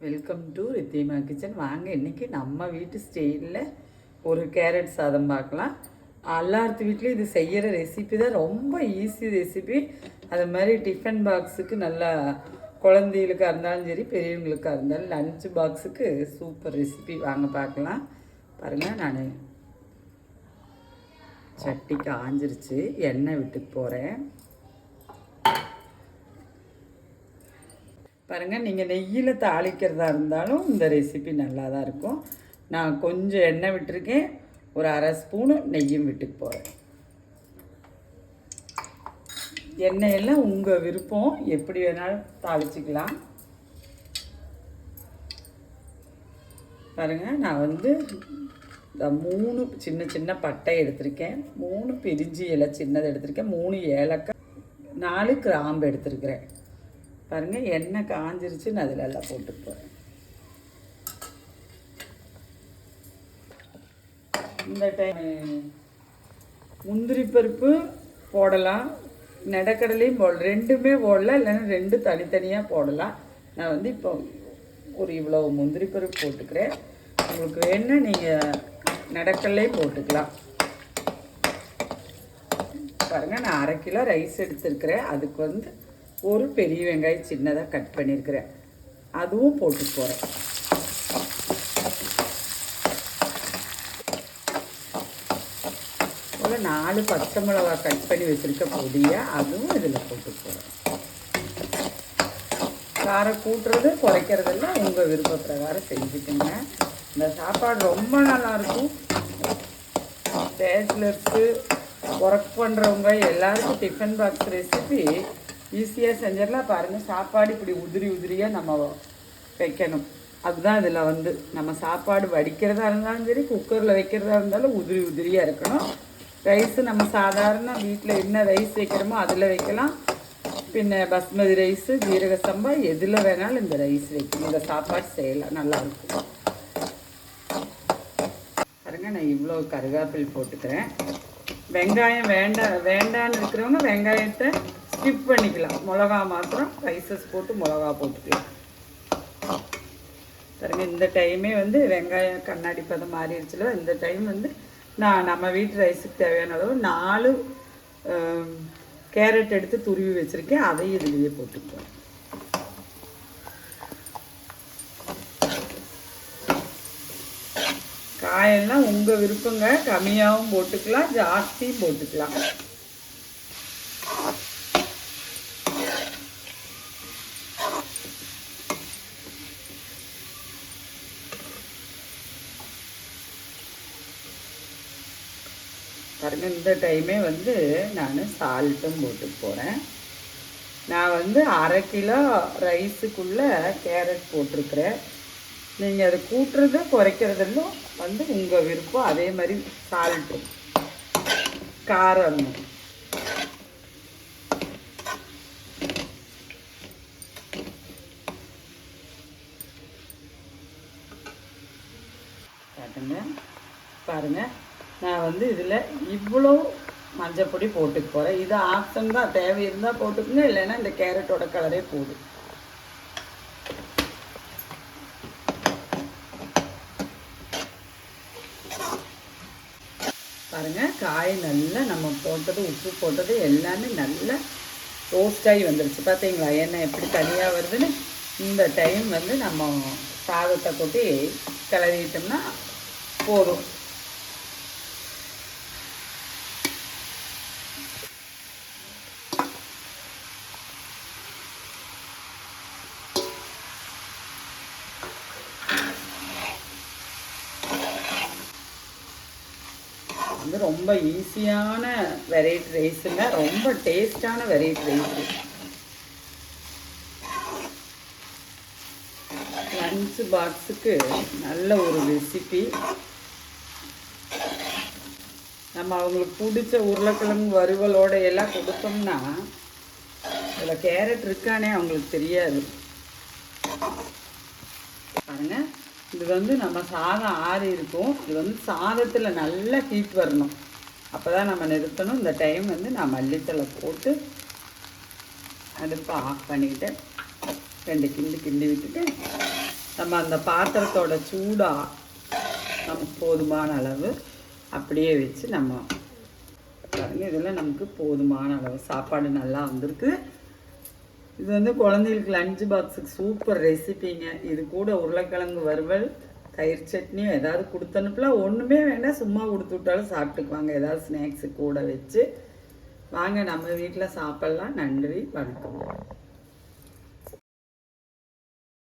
Welcome to Ridhima kitchen. வாங்க இன்றைக்கி நம்ம வீட்டு ஸ்டைலில் ஒரு கேரட் சாதம் பார்க்கலாம். எல்லாத்து வீட்லேயும் இது செய்கிற ரெசிபி தான், ரொம்ப ஈஸி ரெசிபி. அது மாதிரி டிஃபன் பாக்ஸுக்கு நல்லா குழந்தைகளுக்காக இருந்தாலும் சரி, பெரியவங்களுக்காக இருந்தாலும் லஞ்ச் பாக்ஸுக்கு சூப்பர் ரெசிபி. வாங்க பார்க்கலாம். பாருங்கள், நான் சட்டி காஞ்சிருச்சு, எண்ணெய் விட்டு போகிறேன். பாருங்கள், நீங்கள் நெய்யில் தாளிக்கிறதா இருந்தாலும் இந்த ரெசிபி நல்லா தான் இருக்கும். நான் கொஞ்சம் எண்ணெய் விட்டுருக்கேன், ஒரு அரை ஸ்பூனு நெய்யும் விட்டுக்கு போகிறேன். எண்ணெயெல்லாம் உங்கள் விருப்பம், எப்படி வேணாலும் தாளிச்சிக்கலாம். பாருங்கள், நான் இந்த 3 சின்ன சின்ன பட்டை எடுத்திருக்கேன், 3 பிரிஞ்சி இலை சின்னது எடுத்திருக்கேன், 3 ஏலக்காய், 4 கிராம்பு எடுத்திருக்கிறேன். பாருங்கள், எண்ணெய் காஞ்சிருச்சு, நான் அதில் எல்லாம் போட்டு போகிறேன். இந்த டைம் முந்திரி பருப்பு போடலாம், நெடக்கடலையும் ரெண்டுமே போடலாம், இல்லைன்னா 2 தனித்தனியாக போடலாம். நான் இப்போ ஒரு இவ்வளோ முந்திரி பருப்பு போட்டுக்கிறேன். உங்களுக்கு வேணுன்னா நீங்கள் நெடக்கடலையும் போட்டுக்கலாம். பாருங்கள், நான் 1/2 கிலோ ரைஸ் எடுத்துருக்கிறேன். அதுக்கு ஒரு பெரிய வெங்காயம் சின்னதாக கட் பண்ணியிருக்கிறேன், அதுவும் போட்டு போகிறேன். ஒரு 4 பச்சை மிளகா கட் பண்ணி வச்சுருக்க பொடியை அதுவும் இதில் போட்டு போகிறேன். காரம் கூட்டுறது குறைக்கிறதெல்லாம் உங்கள் விருப்ப பிரகாரம் செஞ்சுக்கோங்க. இந்த சாப்பாடு ரொம்ப நல்லாயிருக்கும். பேச்சுலர்ஸு, ஒர்க் பண்ணுறவங்க எல்லாருக்கும் டிஃபன் பாக்ஸ் ரெசிபி ஈஸியாக செஞ்சிடலாம். பாருங்கள், சாப்பாடு இப்படி உதிரி உதிரியாக நம்ம வைக்கணும். அதுதான் இதில் நம்ம சாப்பாடு வடிக்கிறதா இருந்தாலும் சரி, குக்கரில் வைக்கிறதா இருந்தாலும் உதிரி உதிரியாக இருக்கணும். ரைஸு நம்ம சாதாரண வீட்டில் என்ன ரைஸ் வைக்கிறோமோ அதில் வைக்கலாம். பின்ன பாஸ்மதி ரைஸு, ஜீரக சம்பா, எதில் வேணாலும் இந்த ரைஸ் வைக்கணும். இந்த சாப்பாடு செய்யலாம், நல்லாயிருக்கும். பாருங்கள், நான் இவ்வளோ கருவேப்பிலை போட்டுக்கிறேன். வெங்காயம் வேண்டான்னு இருக்கிறவங்க வெங்காயத்தை ஸ்கிப் பண்ணிக்கலாம். மிளகா மாத்திரம் ரைஸஸ் போட்டு மிளகா போட்டுக்கலாம். பாருங்க, இந்த டைமே வெங்காயம் கண்ணாடி பதம் மாறிடுச்சுல, இந்த டைம் நான் நம்ம வீட்டு ரைஸுக்கு தேவையான அளவு 4 கேரட் எடுத்து துருவி வச்சுருக்கேன், அதையும் இதுலேயே போட்டுக்குவேன். காயெல்லாம் உங்கள் விருப்பங்க, கம்மியாகவும் போட்டுக்கலாம், ஜாஸ்தியும் போட்டுக்கலாம். பாருங்கள், இந்த டைமே நான் சால்ட்டும் போட்டு போகிறேன். நான் 1/2 கிலோ ரைஸுக்குள்ளே கேரட் போட்டிருக்கிறேன். நீங்கள் அதை கூட்டுறது குறைக்கிறதெல்லாம் உங்கள் விருப்பம். அதே மாதிரி சால்ட்டு, காரம். பாருங்கள், நான் இதில் இவ்வளோ மஞ்சள் பொடி போட்டுக்க போகிறேன். இது ஆப்ஷன் தான், தேவை இருந்தால் போட்டுக்கோங்க, இல்லைன்னா இந்த கேரட்டோட கலரே போதும். பாருங்கள், காய் நல்லா நம்ம போட்டது, உப்பு போட்டது எல்லாமே நல்லா ரோஸ்டாகி வந்துடுச்சு. பார்த்தீங்களா எண்ணெய் எப்படி தனியாக வருதுன்னு? இந்த டைம் நம்ம சாதத்தை கொட்டி கிளறிட்டோம்னா போதும். ரொம்ப ஈஸியான வெரைட்டி ரைஸுங்க, ரொம்ப டேஸ்டான வெரைட்டி ரைஸு. லஞ்ச் பாக்ஸுக்கு நல்ல ஒரு ரெசிபி. நம்ம அவங்களுக்கு பிடிச்ச உருளைக்கிழங்கு வறுவலோட எல்லாம் கொடுத்தோம்னா இதில் கேரட் இருக்கானே அவங்களுக்கு தெரியாது. பாருங்கள், இது நம்ம சாதம் ஆறி இருக்கும். இது சாதத்தில் நல்லா ஹீட் வரணும், அப்போ தான் நம்ம நிறுத்தணும். இந்த டைம் நான் மல்லித்தலை போட்டு அடுப்பை ஆஃப் பண்ணிக்கிட்டு 2 கிண்டி விட்டுட்டு நம்ம அந்த பாத்திரத்தோட சூடாக நமக்கு போதுமான அளவு அப்படியே வச்சு நம்ம பாருங்க, இதில் நமக்கு போதுமான அளவு சாப்பாடு நல்லா வந்திருக்கு. இது வந்து குழந்தைகளுக்கு லஞ்ச் பாக்ஸுக்கு சூப்பர் ரெசிபிங்க. இது கூட உருளைக்கிழங்கு வறுவல், தயிர் சட்னியும் ஏதாவது கொடுத்தனுப்பலாம். ஒன்றுமே வேண்டாம், சும்மா கொடுத்து விட்டாலும் சாப்பிட்டுக்குவாங்க. ஏதாவது ஸ்நாக்ஸு கூட வச்சு வாங்க நம்ம வீட்டில் சாப்பிட்லாம். நன்றி, வணக்கம்.